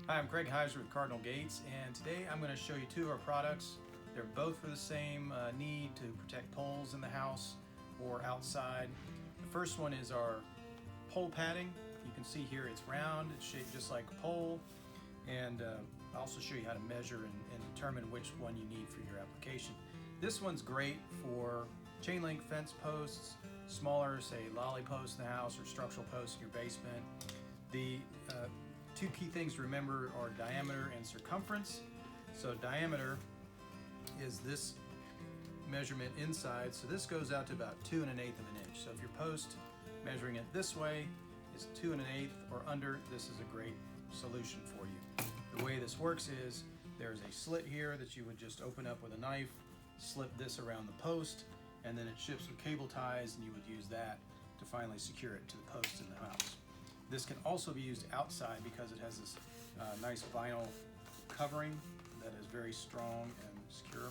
Hi, I'm Craig Heiser with Cardinal Gates, and today I'm going to show you two of our products. They're both for the same need to protect poles in the house or outside. The first one is our pole padding. You can see here it's round, it's shaped just like a pole, and I'll also show you how to measure and determine which one you need for your application. This one's great for chain link fence posts, smaller, say lolly posts in the house or structural posts in your basement. The two key things to remember are diameter and circumference. So diameter is this measurement inside. So this goes out to about 2 1/8 of an inch. So if your post measuring it this way is 2 1/8 or under, this is a great solution for you. The way this works is there's a slit here that you would just open up with a knife, slip this around the post, and then it ships with cable ties, and you would use that to finally secure it to the post in the house. This can also be used outside because it has this nice vinyl covering that is very strong and secure.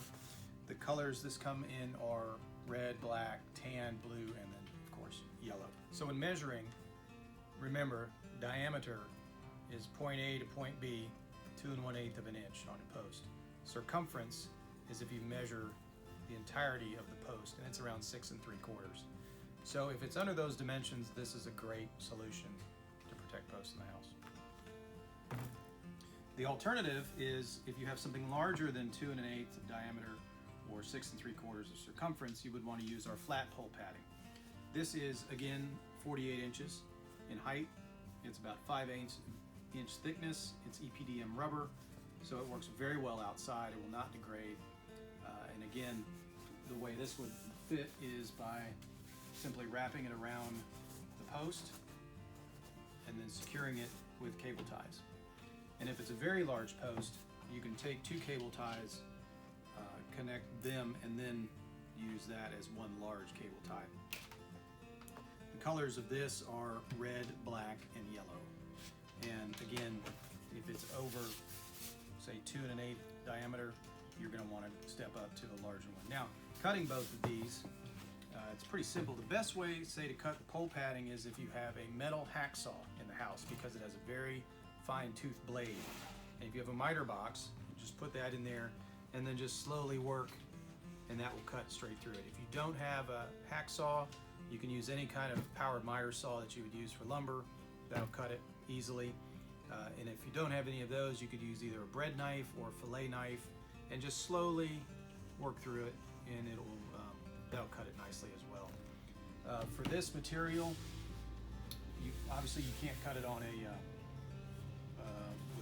The colors this come in are red, black, tan, blue, and then of course yellow. So when measuring, remember diameter is point A to point B, 2 1/8 of an inch on a post. Circumference is if you measure the entirety of the post, and it's around 6 3/4. So if it's under those dimensions, this is a great solution to protect posts in the house. The alternative is if you have something larger than 2 1/8 of diameter or 6 3/4 of circumference, you would want to use our flat pole padding. This is again 48 inches in height. It's about 5/8 inch thickness. It's EPDM rubber, so it works very well outside. It will not degrade. And again, the way this would fit is by simply wrapping it around the post and then securing it with cable ties. And if it's a very large post, you can take 2 cable ties, connect them, and then use that as one large cable tie. The colors of this are red, black, and yellow. And again, if it's over, say 2 1/8 diameter, you're going to want to step up to the larger one. Now, cutting both of these, it's pretty simple. The best way, say, to cut the pole padding is if you have a metal hacksaw in the house because it has a very fine tooth blade. And if you have a miter box, just put that in there and then just slowly work, and that will cut straight through it. If you don't have a hacksaw, you can use any kind of powered miter saw that you would use for lumber. That'll cut it easily. And if you don't have any of those, you could use either a bread knife or a fillet knife and just slowly work through it, and that'll cut it nicely as well. For this material, obviously you can't cut it on with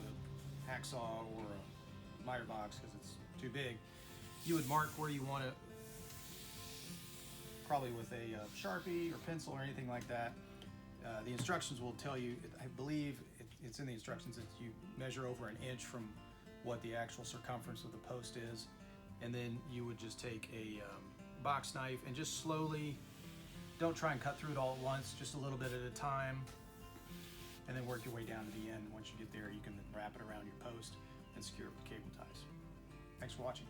a hacksaw or a miter box because it's too big. You would mark where you want it, probably with a Sharpie or pencil or anything like that. The instructions will tell you, I believe it's in the instructions, that you measure over an inch from what the actual circumference of the post is, and then you would just take a box knife and just slowly, don't try and cut through it all at once, just a little bit at a time, and then work your way down to the end. Once you get there, you can then wrap it around your post and secure it with cable ties. Thanks for watching.